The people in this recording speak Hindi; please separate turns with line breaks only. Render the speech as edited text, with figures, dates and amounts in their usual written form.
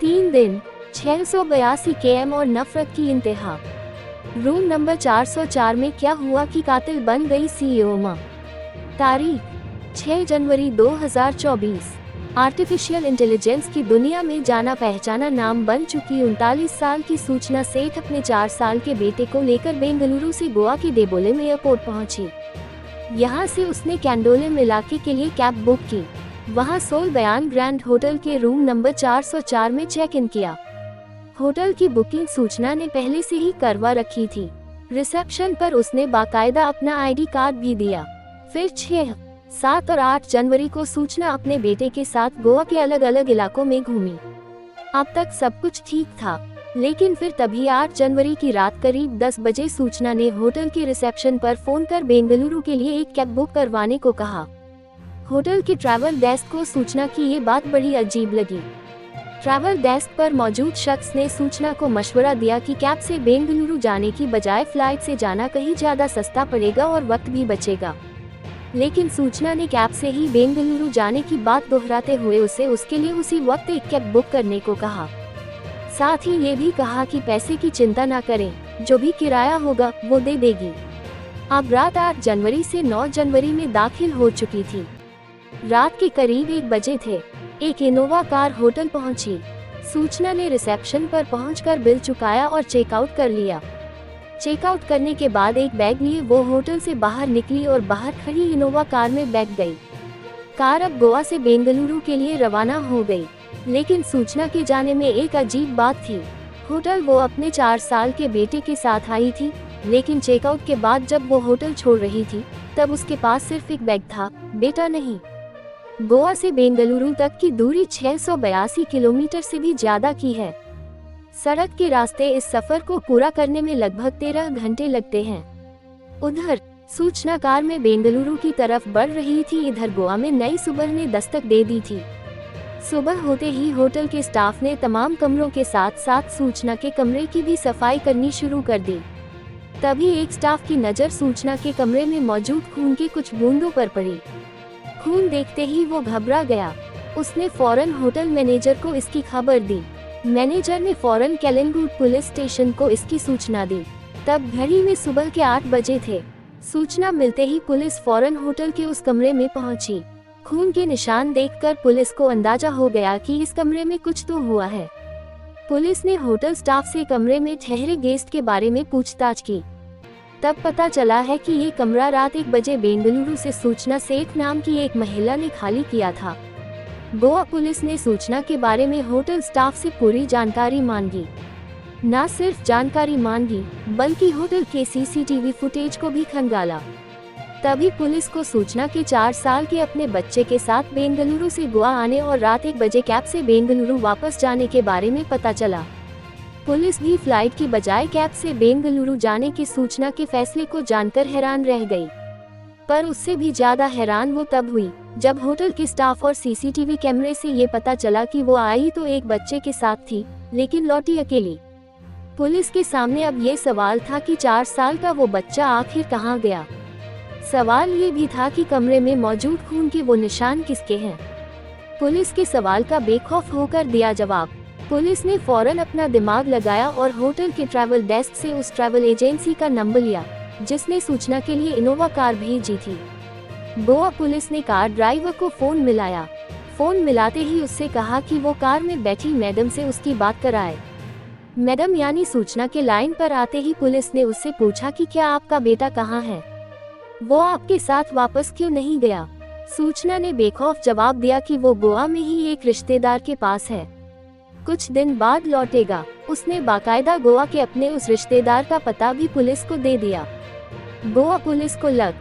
3 दिन, 682 km और नफरत की इंतहा। रूम नंबर 404 में क्या हुआ कि कातिल बन गई सीईओ मां। तारीख 6 जनवरी 2024। आर्टिफिशियल इंटेलिजेंस की दुनिया में जाना पहचाना नाम बन चुकी 39 साल की सूचना सेठ अपने 4 साल के बेटे को लेकर बेंगलुरु से गोवा के देबोले में एयरपोर्ट पहुंची। यहां से उसने कैंडोले इलाके के लिए कैब बुक की। वहां सोल बयान ग्रैंड होटल के रूम नंबर 404 में चेक इन किया। होटल की बुकिंग सूचना ने पहले से ही करवा रखी थी। रिसेप्शन पर उसने बाकायदा अपना आईडी कार्ड भी दिया। फिर 6, 7 और 8 जनवरी को सूचना अपने बेटे के साथ गोवा के अलग अलग इलाकों में घूमी। अब तक सब कुछ ठीक था, लेकिन फिर तभी 8 जनवरी की रात करीब 10 बजे सूचना ने होटल के रिसेप्शन पर फोन कर बेंगलुरु के लिए एक कैब बुक करवाने को कहा। होटल के ट्रैवल डेस्क को सूचना की ये बात बड़ी अजीब लगी। ट्रैवल डेस्क पर मौजूद शख्स ने सूचना को मशवरा दिया कि कैब से बेंगलुरु जाने की बजाय फ्लाइट से जाना कहीं ज्यादा सस्ता पड़ेगा और वक्त भी बचेगा। लेकिन सूचना ने कैब से ही बेंगलुरु जाने की बात दोहराते हुए उसे उसके लिए उसी वक्त एक कैब बुक करने को कहा। साथ ही ये भी कहा कि पैसे की चिंता ना करें, जो भी किराया होगा वो दे देगी। अब रात 8 जनवरी से 9 जनवरी में दाखिल हो चुकी थी। रात के करीब 1 बजे थे। एक इनोवा कार होटल पहुंची। सूचना ने रिसेप्शन पर पहुंचकर बिल चुकाया और चेकआउट कर लिया। चेकआउट करने के बाद एक बैग लिए वो होटल से बाहर निकली और बाहर खड़ी इनोवा कार में बैठ गई। कार अब गोवा से बेंगलुरु के लिए रवाना हो गई। लेकिन सूचना के जाने में एक अजीब बात थी। होटल वो अपने 4 साल के बेटे के साथ आई थी, लेकिन चेकआउट के बाद जब वो होटल छोड़ रही थी तब उसके पास सिर्फ एक बैग था, बेटा नहीं। गोवा से बेंगलुरु तक की दूरी 682 किलोमीटर से भी ज्यादा की है। सड़क के रास्ते इस सफर को पूरा करने में लगभग 13 घंटे लगते हैं। उधर सूचना कार में बेंगलुरु की तरफ बढ़ रही थी। इधर गोवा में नई सुबह ने दस्तक दे दी थी। सुबह होते ही होटल के स्टाफ ने तमाम कमरों के साथ साथ सूचना के कमरे की भी सफाई करनी शुरू कर दी। तभी एक स्टाफ की नज़र सूचना के कमरे में मौजूद खून की कुछ बूंदों पर पड़ी। खून देखते ही वो घबरा गया। उसने फौरन होटल मैनेजर को इसकी खबर दी। मैनेजर ने फौरन कैलनगुड पुलिस स्टेशन को इसकी सूचना दी। तब घड़ी में सुबह के 8 बजे थे। सूचना मिलते ही पुलिस फौरन होटल के उस कमरे में पहुंची। खून के निशान देखकर पुलिस को अंदाजा हो गया कि इस कमरे में कुछ तो हुआ है। पुलिस ने होटल स्टाफ से कमरे में ठहरे गेस्ट के बारे में पूछताछ की। तब पता चला है कि ये कमरा रात 1 बजे बेंगलुरु से सूचना सेठ नाम की एक महिला ने खाली किया था। गोवा पुलिस ने सूचना के बारे में होटल स्टाफ से पूरी जानकारी मांगी। न सिर्फ जानकारी मांगी, बल्कि होटल के सीसीटीवी फुटेज को भी खंगाला। तभी पुलिस को सूचना के 4 साल के अपने बच्चे के साथ बेंगलुरु से गोवा आने और रात 1 बजे कैब से बेंगलुरु वापस जाने के बारे में पता चला। पुलिस भी फ्लाइट की बजाय कैब से बेंगलुरु जाने की सूचना के फैसले को जानकर हैरान रह गई। पर उससे भी ज्यादा हैरान वो तब हुई जब होटल के स्टाफ और सीसीटीवी कैमरे से ये पता चला कि वो आई तो एक बच्चे के साथ थी, लेकिन लौटी अकेली। पुलिस के सामने अब ये सवाल था कि 4 साल का वो बच्चा आखिर कहाँ गया। सवाल ये भी था कि कमरे में मौजूद खून के वो निशान किसके हैं। पुलिस के सवाल का बेखौफ होकर दिया जवाब। पुलिस ने फौरन अपना दिमाग लगाया और होटल के ट्रैवल डेस्क से उस ट्रैवल एजेंसी का नंबर लिया जिसने सूचना के लिए इनोवा कार भेजी थी। गोवा पुलिस ने कार ड्राइवर को फोन मिलाया। फोन मिलाते ही उससे कहा कि वो कार में बैठी मैडम से उसकी बात कराए। मैडम यानी सूचना के लाइन पर आते ही पुलिस ने उससे पूछा कि क्या आपका बेटा कहाँ है, वो आपके साथ वापस क्यों नहीं गया। सूचना ने बेखौफ जवाब दिया कि वो गोवा में ही एक रिश्तेदार के पास है, कुछ दिन बाद लौटेगा। उसने बाकायदा गोवा के अपने उस रिश्तेदार का पता भी पुलिस को दे दिया। गोवा पुलिस को लग